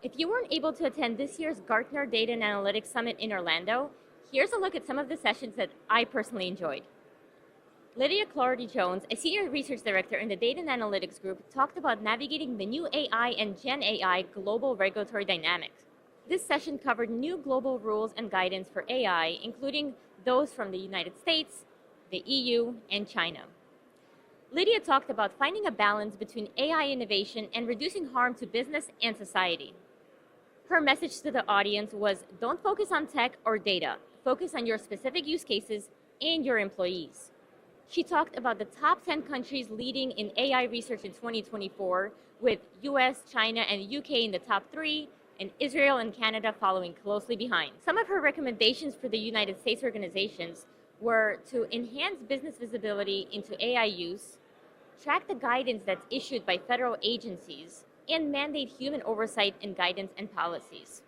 If you weren't able to attend this year's Gartner Data and Analytics Summit in Orlando, here's a look at some of the sessions that I personally enjoyed. Lydia Clardy-Jones, a senior research director in the Data and Analytics group, talked about navigating the new AI and Gen AI global regulatory dynamics. This session covered new global rules and guidance for AI, including those from the United States, the EU, and China. Lydia talked about finding a balance between AI innovation and reducing harm to business and society. Her message to the audience was, don't focus on tech or data. Focus on your specific use cases and your employees. She talked about the top 10 countries leading in AI research in 2024, with US, China, and UK in the top 3, and Israel and Canada following closely behind. Some of her recommendations for the United States organizations were to enhance business visibility into AI use, track the guidance that's issued by federal agencies, and mandate human oversight in guidance and policies.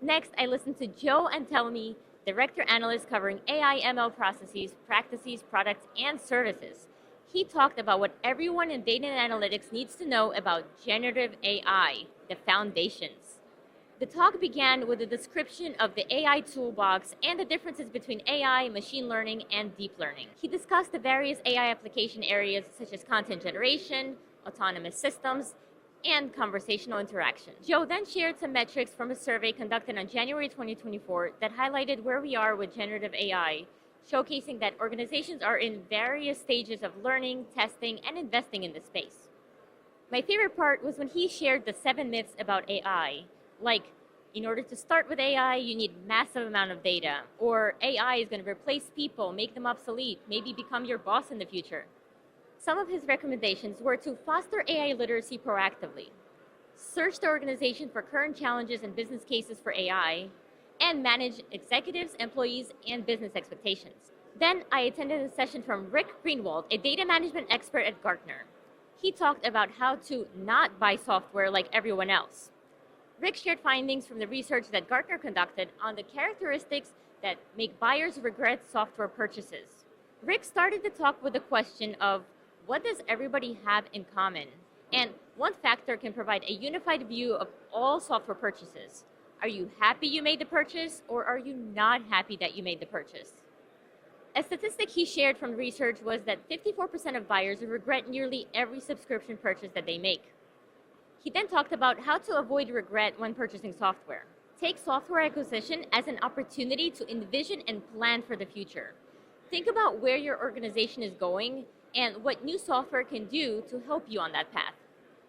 Next, I listened to Joe Antelmi, Director Analyst covering AI ML processes, practices, products, and services. He talked about what everyone in data and analytics needs to know about generative AI, the foundations. The talk began with a description of the AI toolbox and the differences between AI, machine learning, and deep learning. He discussed the various AI application areas such as content generation, autonomous systems, and conversational interaction. Joe then shared some metrics from a survey conducted on January 2024 that highlighted where we are with generative AI, showcasing that organizations are in various stages of learning, testing, and investing in this space. My favorite part was when he shared the 7 myths about AI, like, in order to start with AI, you need massive amount of data, or AI is going to replace people, make them obsolete, maybe become your boss in the future. Some of his recommendations were to foster AI literacy proactively, search the organization for current challenges and business cases for AI, and manage executives, employees, and business expectations. Then I attended a session from Rick Greenwald, a data management expert at Gartner. He talked about how to not buy software like everyone else. Rick shared findings from the research that Gartner conducted on the characteristics that make buyers regret software purchases. Rick started the talk with the question of, what does everybody have in common? And one factor can provide a unified view of all software purchases. Are you happy you made the purchase, or are you not happy that you made the purchase? A statistic he shared from research was that 54% of buyers regret nearly every subscription purchase that they make. He then talked about how to avoid regret when purchasing software. Take software acquisition as an opportunity to envision and plan for the future. Think about where your organization is going and what new software can do to help you on that path.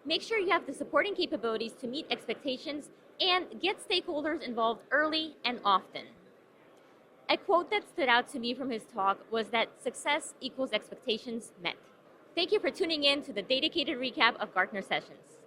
Make sure you have the supporting capabilities to meet expectations and get stakeholders involved early and often. A quote that stood out to me from his talk was that success equals expectations met. Thank you for tuning in to the dedicated recap of Gartner sessions.